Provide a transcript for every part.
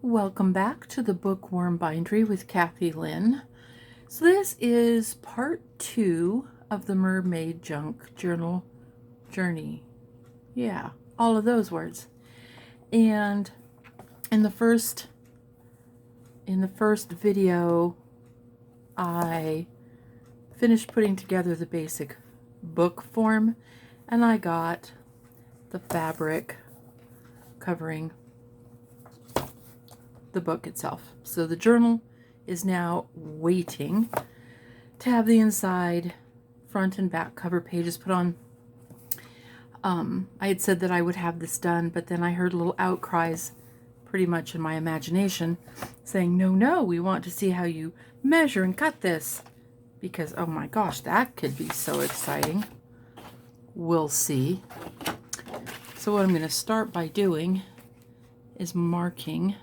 Welcome back to the Bookworm Bindery with Cathy-Lynn. So this is part 2 of the Mermaid Junk Journal journey. Yeah, all of those words. And in the first video, I finished putting together the basic book form, and I got the fabric covering the book itself. So the journal is now waiting to have the inside front and back cover pages put on. I had said that I would have this done, but then I heard little outcries pretty much in my imagination saying, no, we want to see how you measure and cut this, because oh my gosh, that could be so exciting. We'll see. So what I'm going to start by doing is marking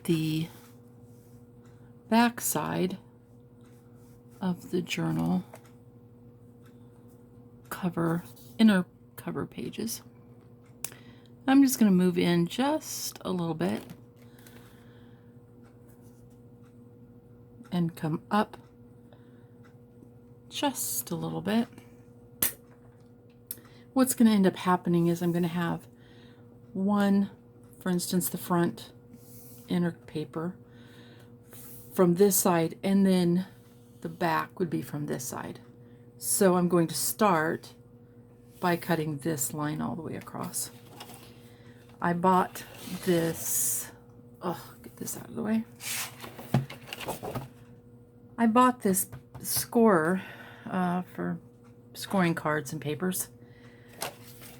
the back side of the journal inner cover pages. I'm just going to move in just a little bit and come up just a little bit. What's going to end up happening is I'm going to have one, for instance, the front inner paper from this side, and then the back would be from this side. So I'm going to start by cutting this line all the way across. I bought this, get this out of the way. I bought this scorer for scoring cards and papers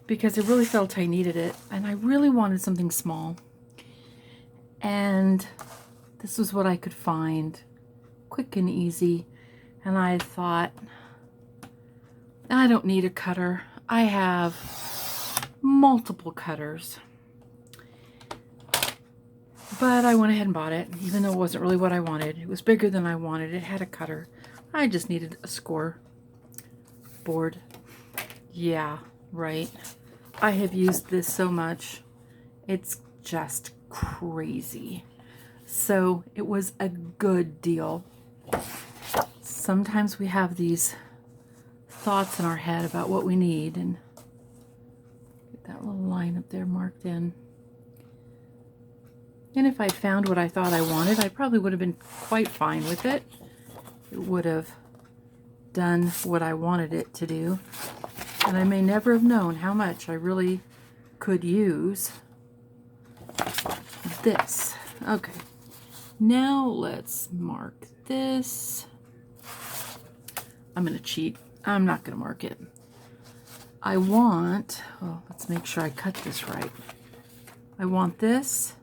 because I really felt I needed it, and I really wanted something small. And this was what I could find, quick and easy. And I thought, I don't need a cutter. I have multiple cutters. But I went ahead and bought it, even though it wasn't really what I wanted. It was bigger than I wanted. It had a cutter. I just needed a score board. Yeah, right. I have used this so much. It's just crazy. So it was a good deal. Sometimes we have these thoughts in our head about what we need, and get that little line up there marked in. And if I'd found what I thought I wanted, I probably would have been quite fine with it. It would have done what I wanted it to do, and I may never have known how much I really could use this. Okay, now let's mark this. I'm going to cheat. I'm not going to mark it. I want, let's make sure I cut this right. I want this,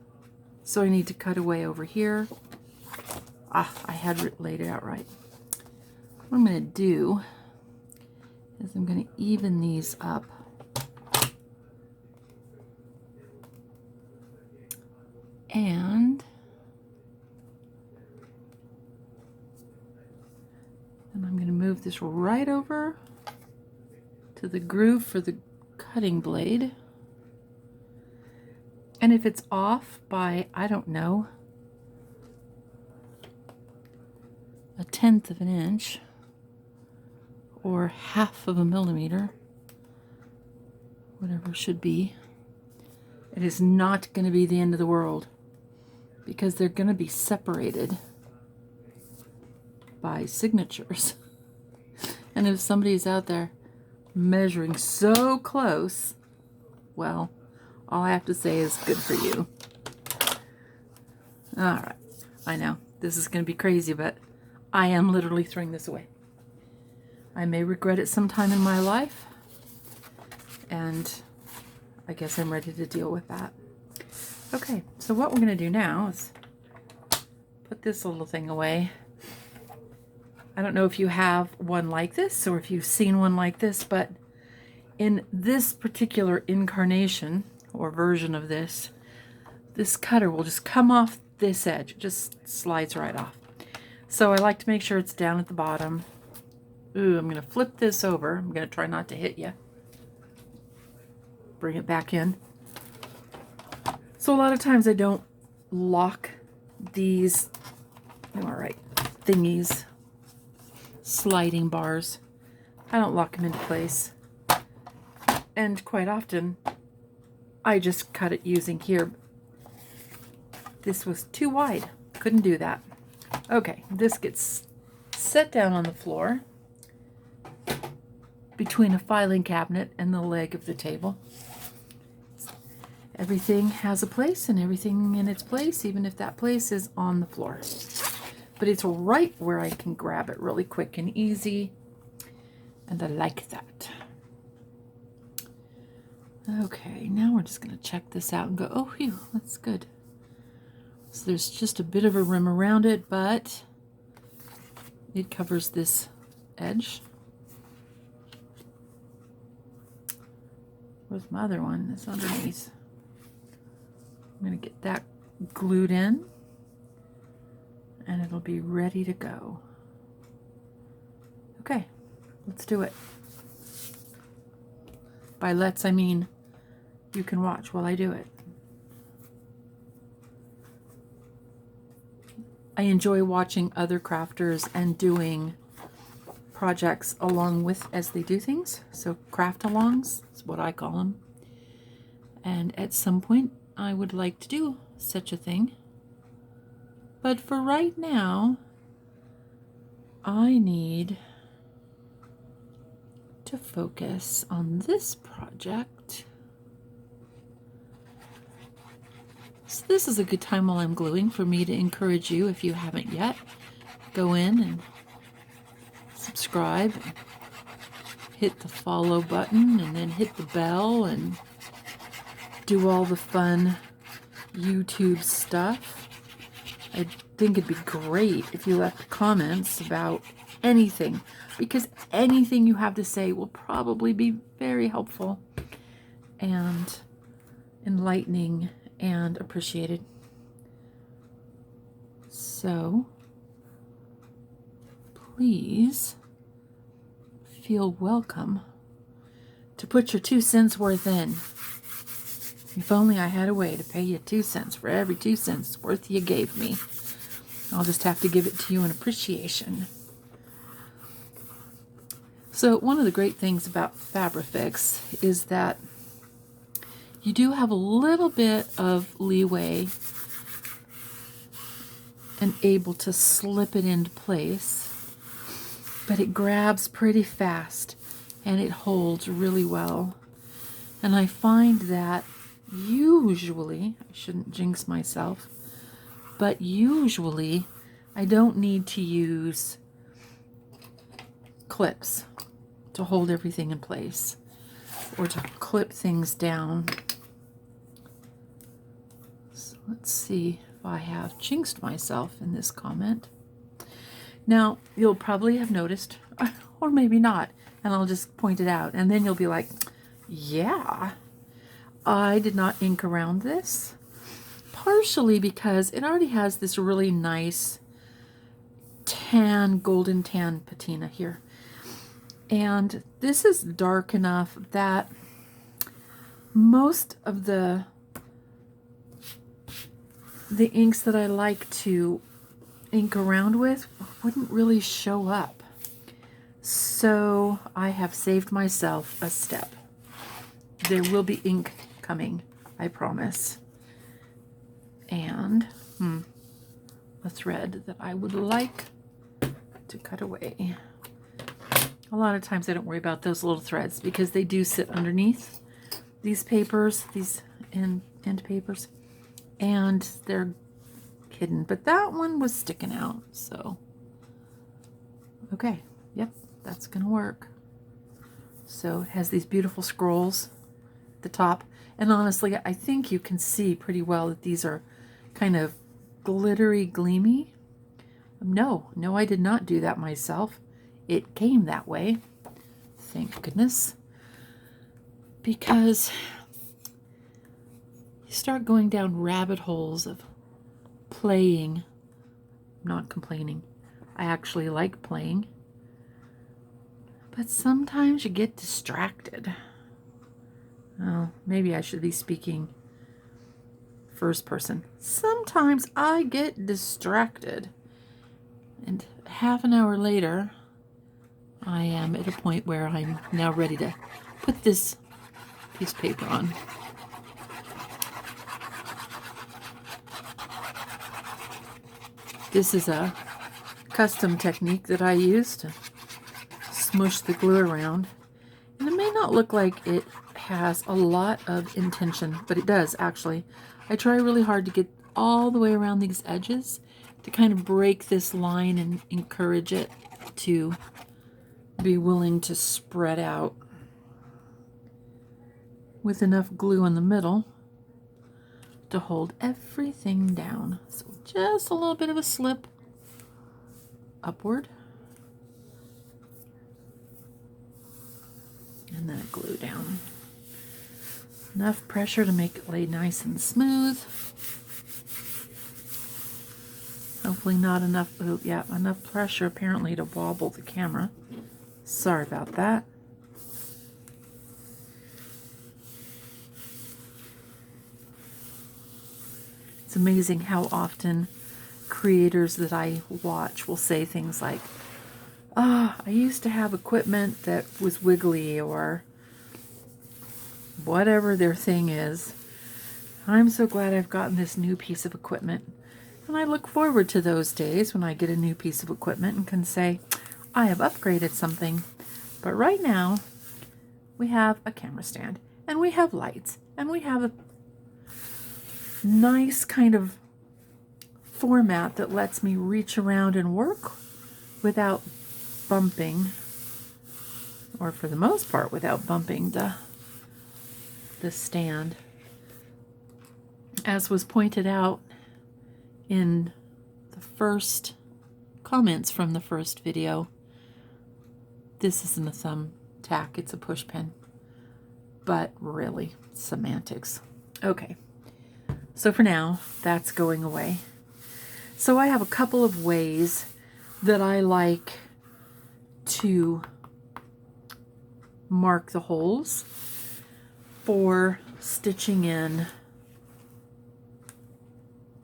so I need to cut away over here. I had laid it out right. What I'm going to do is I'm going to even these up. And I'm going to move this right over to the groove for the cutting blade. And if it's off by, I don't know, 1/10 of an inch or 1/2 of a millimeter, whatever it should be, it is not going to be the end of the world, because they're going to be separated by signatures. And if somebody's out there measuring so close, well, all I have to say is good for you. All right, I know this is going to be crazy, but I am literally throwing this away. I may regret it sometime in my life, and I guess I'm ready to deal with that. Okay, so what we're going to do now is put this little thing away. I don't know if you have one like this or if you've seen one like this, but in this particular incarnation or version of this, this cutter will just come off this edge. It just slides right off. So I like to make sure it's down at the bottom. Ooh, I'm going to flip this over. I'm going to try not to hit you. Bring it back in. So a lot of times I don't lock these, all right, thingies, sliding bars. I don't lock them into place. And quite often, I just cut it using here. This was too wide. Couldn't do that. Okay, this gets set down on the floor between a filing cabinet and the leg of the table. Everything has a place and everything in its place, even if that place is on the floor. But it's right where I can grab it really quick and easy, and I like that. Okay, now we're just going to check this out and go, oh, phew, that's good. So there's just a bit of a rim around it, but it covers this edge. Where's my other one? It's underneath. I'm going to get that glued in, and it'll be ready to go. Okay, let's do it. By let's, I mean you can watch while I do it. I enjoy watching other crafters and doing projects along with as they do things. So craft-alongs is what I call them. And at some point, I would like to do such a thing. But for right now, I need to focus on this project. So this is a good time while I'm gluing for me to encourage you, if you haven't yet, go in and subscribe, and hit the follow button, and then hit the bell and do all the fun YouTube stuff. I think it'd be great if you left comments about anything, because anything you have to say will probably be very helpful and enlightening and appreciated. So please feel welcome to put your 2 cents worth in. If only I had a way to pay you 2 cents for every 2 cents worth you gave me. I'll just have to give it to you in appreciation. So one of the great things about Fabrifix is that you do have a little bit of leeway and able to slip it into place, but it grabs pretty fast and it holds really well. And I find that usually, I shouldn't jinx myself, but usually I don't need to use clips to hold everything in place or to clip things down. So let's see if I have jinxed myself in this comment. Now, you'll probably have noticed, or maybe not, and I'll just point it out, and then you'll be like, yeah, I did not ink around this, partially because it already has this really nice tan, golden tan patina here. And this is dark enough that most of the inks that I like to ink around with wouldn't really show up. So I have saved myself a step. There will be ink coming, I promise. And a thread that I would like to cut away. A lot of times I don't worry about those little threads because they do sit underneath these papers, these end papers, and they're hidden. But that one was sticking out, so okay, yep, that's gonna work. So it has these beautiful scrolls at the top, and honestly, I think you can see pretty well that these are kind of glittery, gleamy. No, I did not do that myself. It came that way, thank goodness, because you start going down rabbit holes of playing. I'm not complaining. I actually like playing, but sometimes you get distracted. Oh, maybe I should be speaking first person. Sometimes I get distracted. And half an hour later, I am at a point where I'm now ready to put this piece of paper on. This is a custom technique that I use to smush the glue around. And it may not look like it has a lot of intention, but it does actually. I try really hard to get all the way around these edges to kind of break this line and encourage it to be willing to spread out with enough glue in the middle to hold everything down. So just a little bit of a slip upward, and then a glue down. Enough pressure to make it lay nice and smooth. Hopefully not enough, oh yeah, enough pressure apparently to wobble the camera. Sorry about that. It's amazing how often creators that I watch will say things like, "Ah, I used to have equipment that was wiggly," or whatever their thing is. "I'm so glad I've gotten this new piece of equipment." And I look forward to those days when I get a new piece of equipment and can say, I have upgraded something. But right now, we have a camera stand, and we have lights, and we have a nice kind of format that lets me reach around and work without bumping, or for the most part without bumping the stand. As was pointed out in the first comments from the first video, this isn't a thumbtack, it's a push pin. But really, semantics. Okay, so for now, that's going away. So I have a couple of ways that I like to mark the holes for stitching in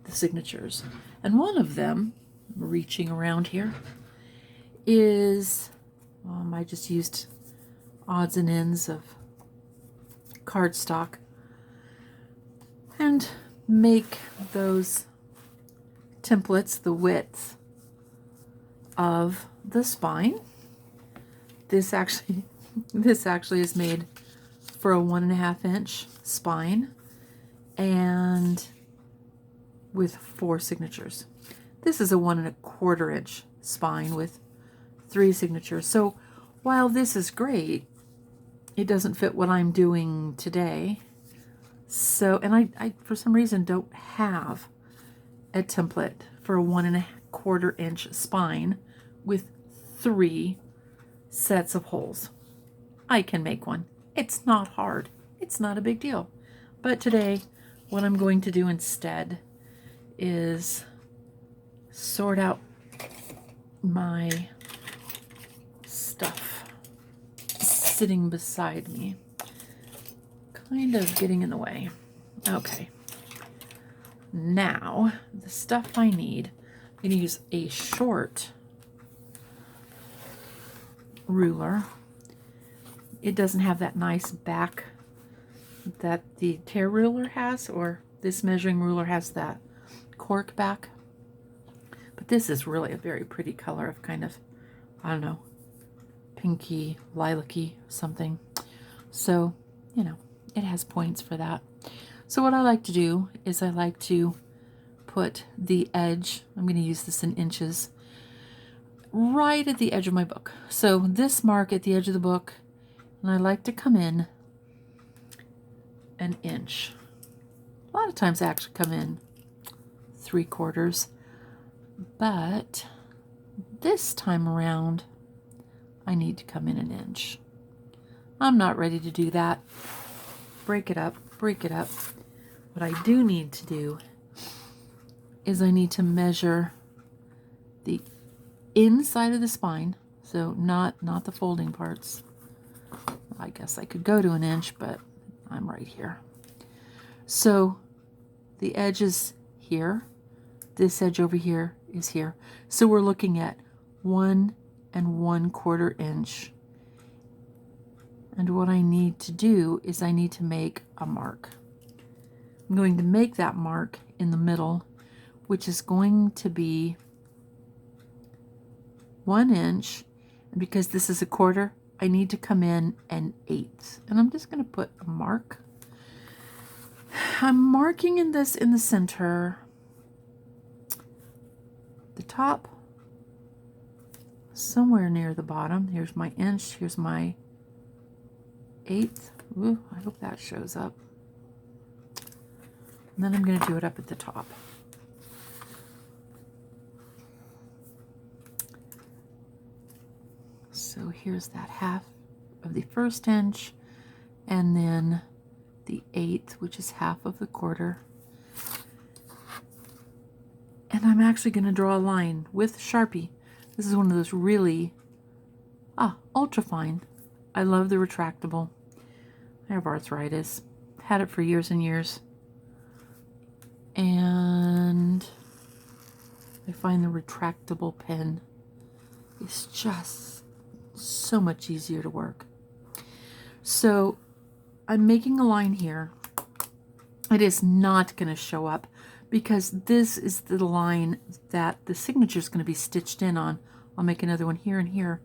the signatures. And one of them, reaching around here, is, I just used odds and ends of cardstock and make those templates the width of the spine. This actually is made for a 1.5 inch spine and with 4 signatures. This is a 1.25 inch spine with 3 signatures. So while this is great, it doesn't fit what I'm doing today. So, and I for some reason don't have a template for a 1.25 inch spine with 3 sets of holes. I can make one. It's not hard. It's not a big deal. But today, what I'm going to do instead is sort out my stuff sitting beside me, kind of getting in the way. Okay, now the stuff I need, I'm going to use a short ruler. It doesn't have that nice back that the tear ruler has, or this measuring ruler has that cork back. But this is really a very pretty color of kind of, I don't know, pinky, lilac-y something. So, you know, it has points for that. So what I like to do is I like to put the edge, I'm going to use this in inches, right at the edge of my book. So this mark at the edge of the book, and I like to come in 1 inch. A lot of times I actually come in 3/4, but this time around I need to come in 1 inch. I'm not ready to do that. Break it up, break it up. What I do need to do is I need to measure the inside of the spine, so not the folding parts. I guess I could go to 1 inch, but I'm right here. So the edge is here. This edge over here is here. So we're looking at 1 1/4 inch. And what I need to do is I need to make a mark. I'm going to make that mark in the middle, which is going to be 1 inch. And because this is a quarter, I need to come in an 1/8. And I'm just going to put a mark. I'm marking in this in the center, the top, somewhere near the bottom. Here's my inch, here's my 1/8. Ooh, I hope that shows up. And then I'm going to do it up at the top. So here's that half of the 1st inch, and then the 1/8, which is half of the quarter. And I'm actually going to draw a line with Sharpie. This is one of those really, ultra fine. I love the retractable. I have arthritis. Had it for years and years. And I find the retractable pen is just so much easier to work. So I'm making a line here. It is not going to show up because this is the line that the signature is going to be stitched in on. I'll make another one here and here.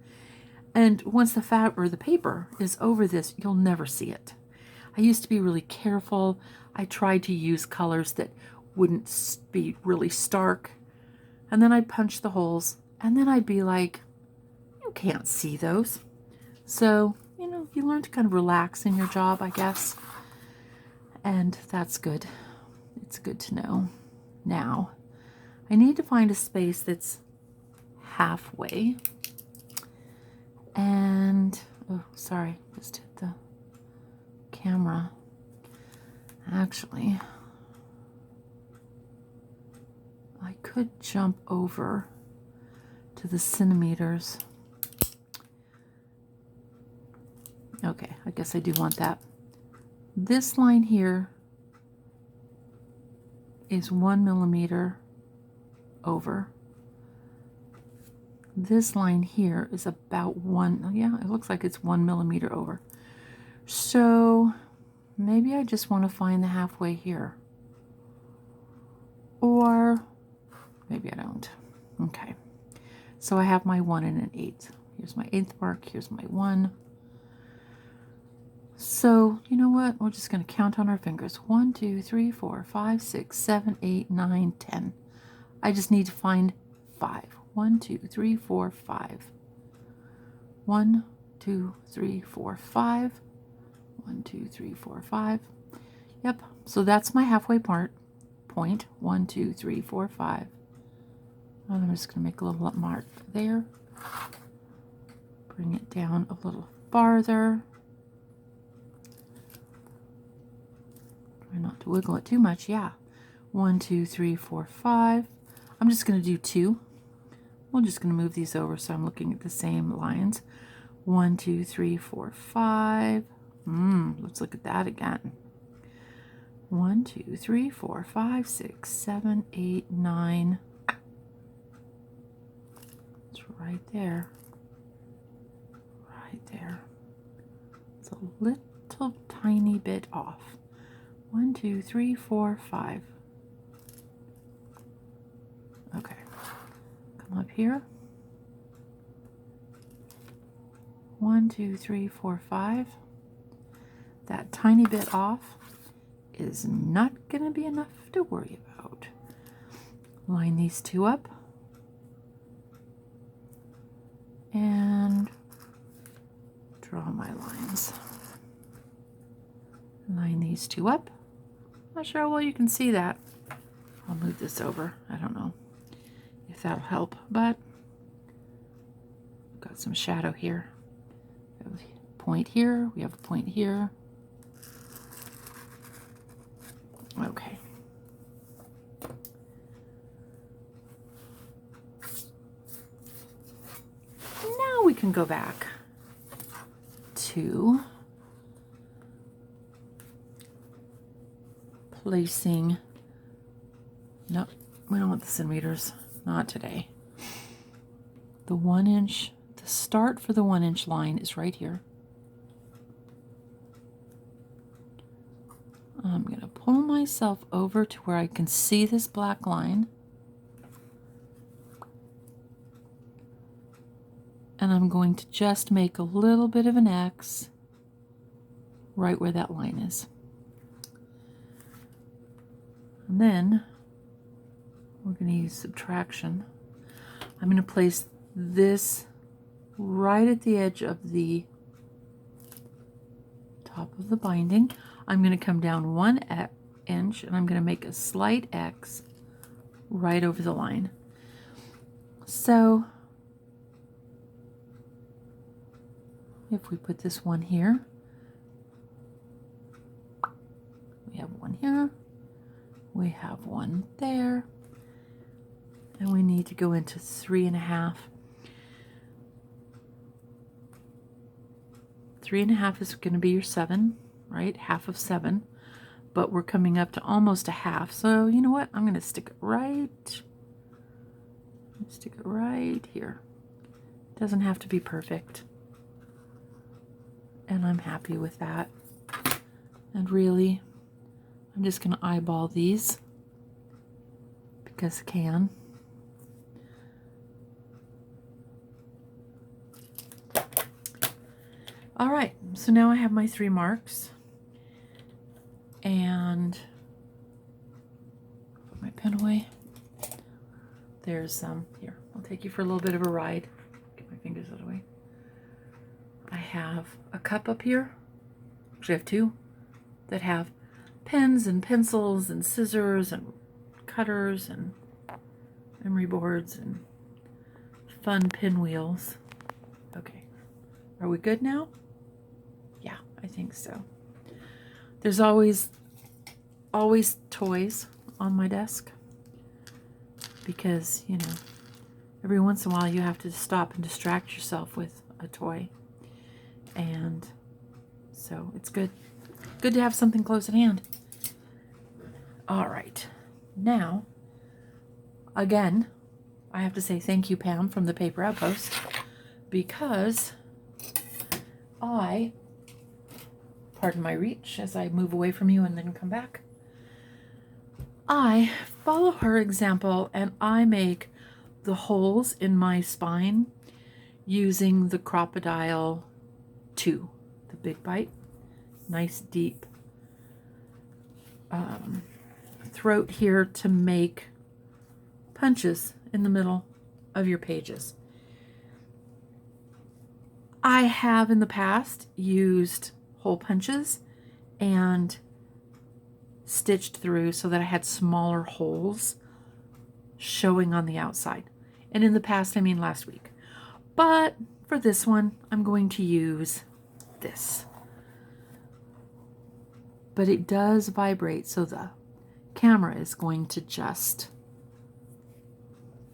And once the the paper is over this, you'll never see it. I used to be really careful. I tried to use colors that wouldn't be really stark. And then I'd punch the holes. And then I'd be like, you can't see those. So, you learn to kind of relax in your job, I guess. And that's good. It's good to know. Now, I need to find a space that's halfway. And, oh, sorry, just hit the camera. Actually, I could jump over to the centimeters. Okay, I guess I do want that. This line here is 1 millimeter over. This line here is about it looks like it's 1 millimeter over. So maybe I just want to find the halfway here. Or maybe I don't. Okay. So I have my 1 and an 1/8. Here's my 1/8 mark. Here's my 1. So, you know what? We're just going to count on our fingers. 1, 2, 3, 4, 5, 6, 7, 8, 9, 10. I just need to find 5. 1, 2, 3, 4, 5. 1, 2, 3, 4, 5. 1, 2, 3, 4, 5. Yep. So that's my halfway point. 1, 2, 3, 4, 5. And I'm just going to make a little mark there. Bring it down a little farther. Try not to wiggle it too much. Yeah. 1, 2, 3, 4, 5. I'm just going to do 2. We're just going to move these over so I'm looking at the same lines. 1, 2, 3, 4, 5. Let's look at that again. 1, 2, 3, 4, 5, 6, 7, 8, 9. It's right there. Right there. It's a little tiny bit off. 1, 2, 3, 4, 5. Okay. Come up here. 1, 2, 3, 4, 5. That tiny bit off is not going to be enough to worry about. Line these two up. And draw my lines. Line these two up. Not sure how well you can see that. I'll move this over. I don't know if that'll help, but I've got some shadow here. We have a point here. We have a point here. Okay. Now we can go back to placing Nope, we don't want the centimeters. Not today. The 1 inch, the start for the 1 inch line is right here. I'm going to pull myself over to where I can see this black line. And I'm going to just make a little bit of an X right where that line is. And then we're going to use subtraction. I'm going to place this right at the edge of the top of the binding. I'm going to come down 1 inch and I'm going to make a slight X right over the line. So if we put this one here, we have one here, we have one there, and we need to go into 3.5. 3.5 is going to be your 7, right? Half of 7, but we're coming up to almost a half. So you know what? I'm going to stick it right here. Doesn't have to be perfect. And I'm happy with that. And really, I'm just going to eyeball these because I can. All right, so now I have my 3 marks. And put my pen away. There's some, here, I'll take you for a little bit of a ride. Get my fingers out of the way. I have a cup up here. Actually, I have 2 that have pens and pencils and scissors and cutters and memory boards and fun pinwheels. Okay, are we good now? Yeah, I think so. There's always toys on my desk because, you know, every once in a while you have to stop and distract yourself with a toy. And so it's good to have something close at hand. All right, now, again, I have to say thank you, Pam, from the Paper Outpost, because pardon my reach as I move away from you and then come back. I follow her example and I make the holes in my spine using the Crocodile 2, the big bite. Nice deep throat here to make punches in the middle of your pages. I have in the past used hole punches and stitched through so that I had smaller holes showing on the outside. And in the past, I mean last week. But for this one, I'm going to use this. But it does vibrate, so the camera is going to just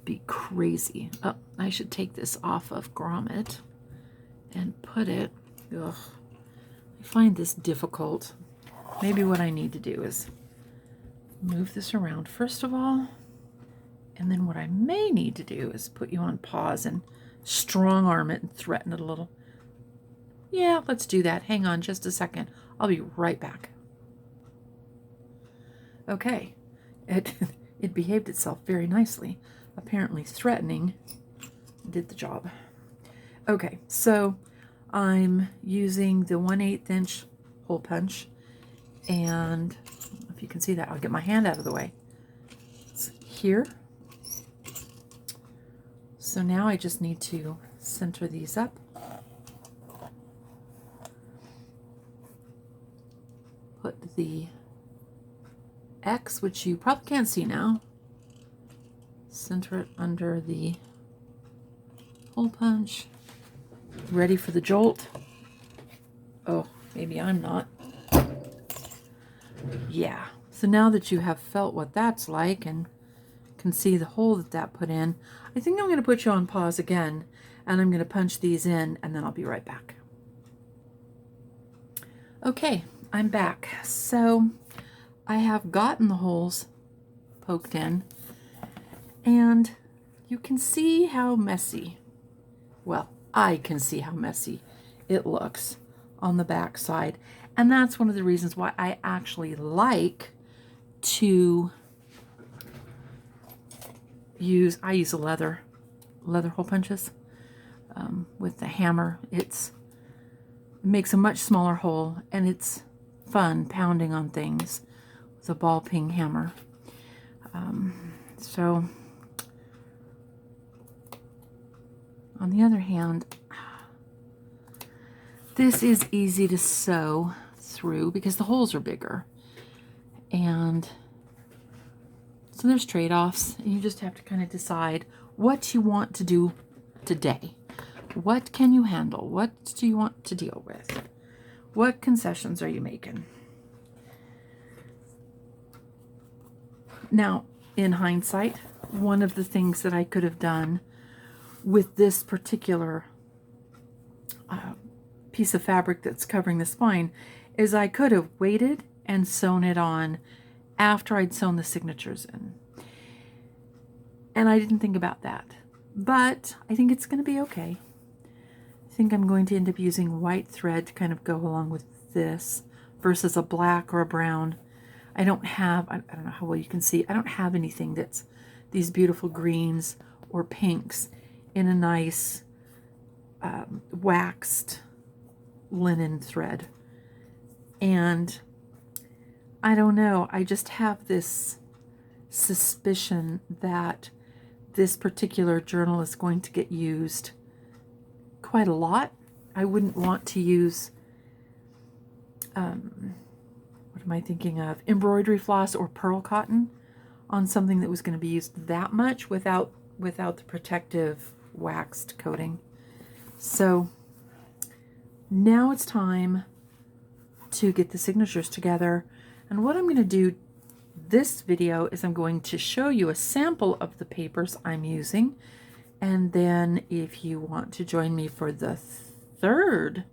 be crazy. Oh, I should take this off of Grommet and put it, ugh, I find this difficult. Maybe what I need to do is move this around first of all, and then what I may need to do is put you on pause and strong arm it and threaten it a little. Yeah, let's do that. Hang on just a second. I'll be right back. Okay, it behaved itself very nicely. Apparently threatening did the job. Okay, so I'm using the 1/8 inch hole punch, and if you can see that, I'll get my hand out of the way. It's here. So now I just need to center these up. Put the X, which you probably can't see now, center it under the hole punch. Ready for the jolt. Oh, maybe I'm not. Yeah, so now that you have felt what that's like and can see the hole that put in, I think I'm going to put you on pause again, and I'm going to punch these in, and then I'll be right back. Okay, I'm back. So I have gotten the holes poked in. And you can see how messy, well, I can see how messy it looks on the back side. And that's one of the reasons why I actually like to use leather hole punches with the hammer. It makes a much smaller hole, and it's fun pounding on things with a ball peen hammer. So on the other hand, this is easy to sew through because the holes are bigger. And so there's trade-offs, and you just have to kind of decide what you want to do today. What can you handle? What do you want to deal with? What concessions are you making? Now, in hindsight, one of the things that I could have done with this particular piece of fabric that's covering the spine is I could have waited and sewn it on after I'd sewn the signatures in. And I didn't think about that. But I think it's going to be okay. I think I'm going to end up using white thread to kind of go along with this versus a black or a brown. I don't know how well you can see, I don't have anything that's these beautiful greens or pinks in a nice waxed linen thread. And I don't know, I just have this suspicion that this particular journal is going to get used quite a lot. I wouldn't want to use, what am I thinking of? Embroidery floss or pearl cotton on something that was going to be used that much without the protective waxed coating. So now it's time to get the signatures together. And what I'm going to do this video is I'm going to show you a sample of the papers I'm using. And then if you want to join me for the third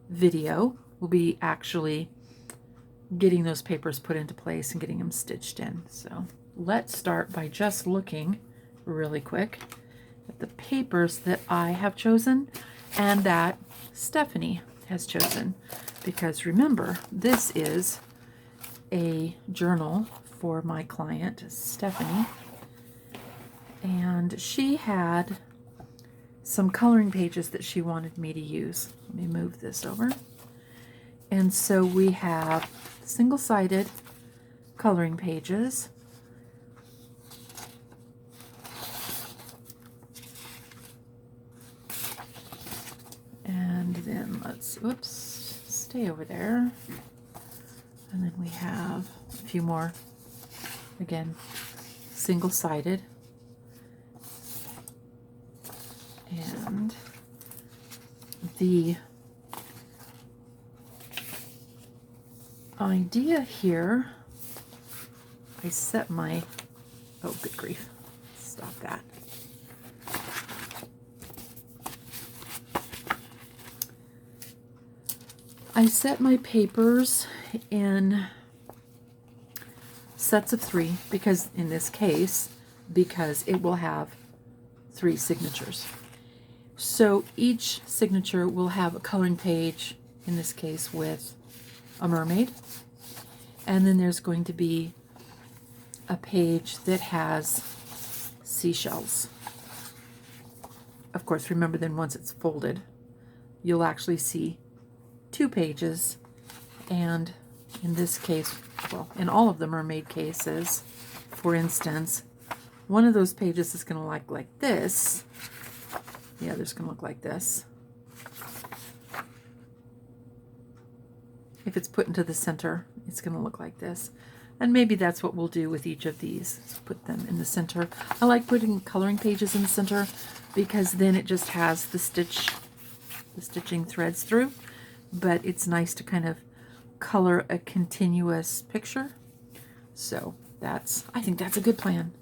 video, we'll be actually getting those papers put into place and getting them stitched in. So let's start by just looking really quick at the papers that I have chosen and that Stephanie has chosen. Because remember, this is a journal for my client, Stephanie. And she had some coloring pages that she wanted me to use. Let me move this over. And so we have single-sided coloring pages. And then let's, oops, stay over there. And then we have a few more, again, single-sided. And the idea here, I set my, oh good grief, stop that. I set my papers in sets of 3 because in this case, because it will have 3 signatures. So each signature will have a coloring page, in this case with a mermaid, and then there's going to be a page that has seashells. Of course, remember then once it's folded, you'll actually see 2 pages, and in this case, well, in all of the mermaid cases, for instance, one of those pages is going to look like this. The other's going to look like this. If it's put into the center, it's going to look like this. And maybe that's what we'll do with each of these. Let's put them in the center. I like putting coloring pages in the center because then it just has the stitching threads through. But it's nice to kind of color a continuous picture. So I think that's a good plan.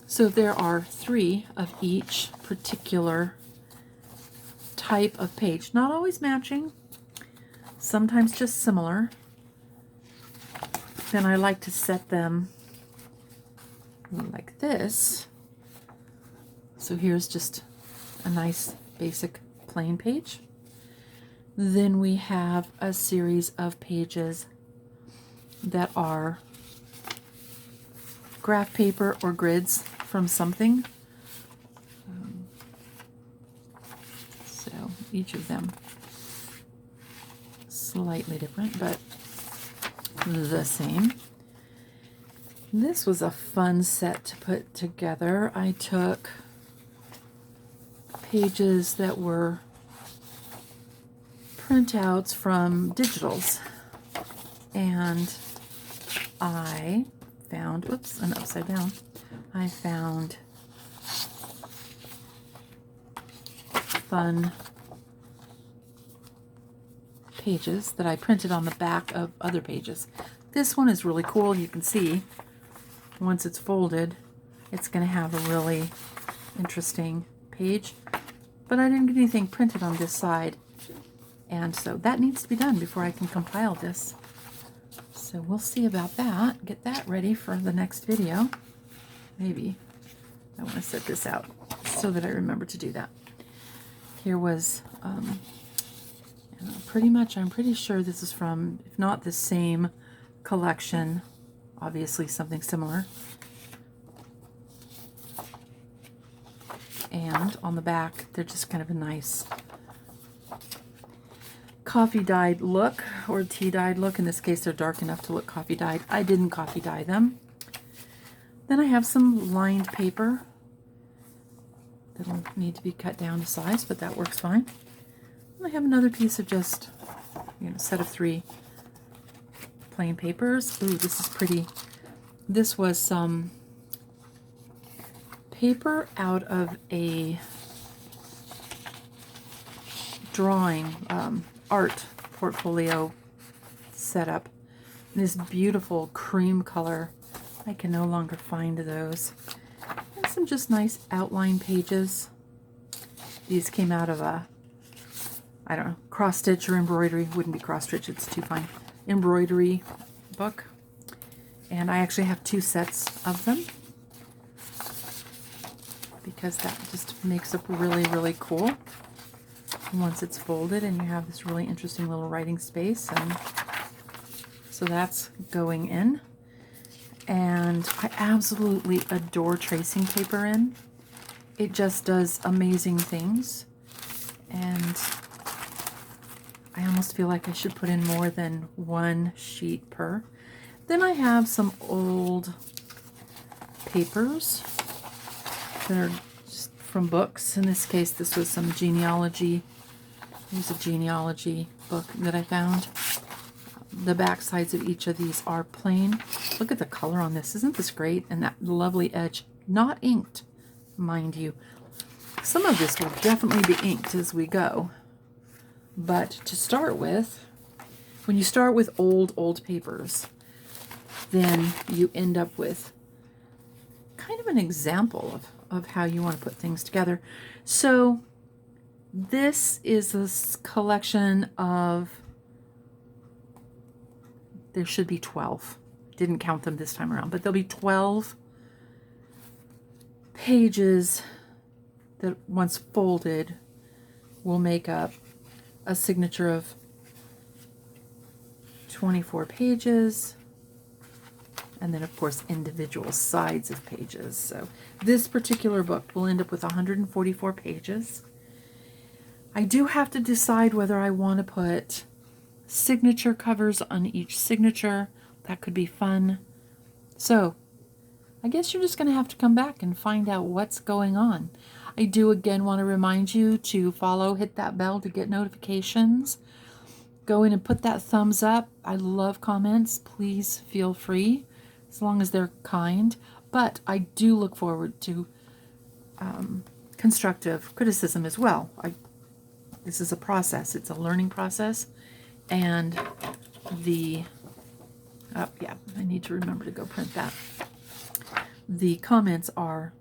So there are 3 of each particular type of page, not always matching, sometimes just similar. then I like to set them like this. So here's just a nice basic plain page. Then we have a series of pages that are graph paper or grids from something. So each of them slightly different, but the same. This was a fun set to put together. I took pages that were printouts from digitals, and I found, oops, an upside down. I found fun pages that I printed on the back of other pages. This one is really cool. You can see once it's folded, it's going to have a really interesting page, but I didn't get anything printed on this side, and so that needs to be done before I can compile this. So we'll see about that. Get that ready for the next video. Maybe I want to set this out so that I remember to do that. Here was pretty much, I'm pretty sure this is from, if not the same collection, obviously something similar. And on the back, they're just kind of a nice coffee dyed look, or tea dyed look. In this case, they're dark enough to look coffee dyed. I didn't coffee dye them. Then I have some lined paper that'll need to be cut down to size, but that works fine. And I have another piece of just, set of 3 plain papers. Ooh, this is pretty. This was some paper out of a drawing art portfolio setup. This beautiful cream color. I can no longer find those. And some just nice outline pages. These came out of a, I don't know, cross stitch or embroidery. Wouldn't be cross stitch, it's too fine. Embroidery book. And I actually have 2 sets of them, because that just makes up really, really cool once it's folded, and you have this really interesting little writing space. And so that's going in. And I absolutely adore tracing paper in. It just does amazing things, and I almost feel like I should put in more than 1 sheet per. Then I have some old papers that are just from books. In this case, this was some genealogy. Here's a genealogy book that I found. The back sides of each of these are plain. Look at the color on this. Isn't this great? And that lovely edge. Not inked, mind you. Some of this will definitely be inked as we go. But to start with, when you start with old papers, then you end up with kind of an example of how you want to put things together. So this is a collection of, there should be 12. Didn't count them this time around, but there'll be 12 pages that once folded will make up a signature of 24 pages. And then, of course, individual sides of pages. So this particular book will end up with 144 pages. I do have to decide whether I want to put signature covers on each signature. That could be fun. So I guess you're just going to have to come back and find out what's going on. I do again want to remind you to follow, hit that bell to get notifications. Go in and put that thumbs up. I love comments. Please feel free, as long as they're kind. But I do look forward to constructive criticism as well. This is a process. It's a learning process. And yeah, I need to remember to go print that. The comments are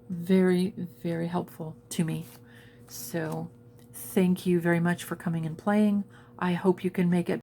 very, very helpful to me. So thank you very much for coming and playing. I hope you can make it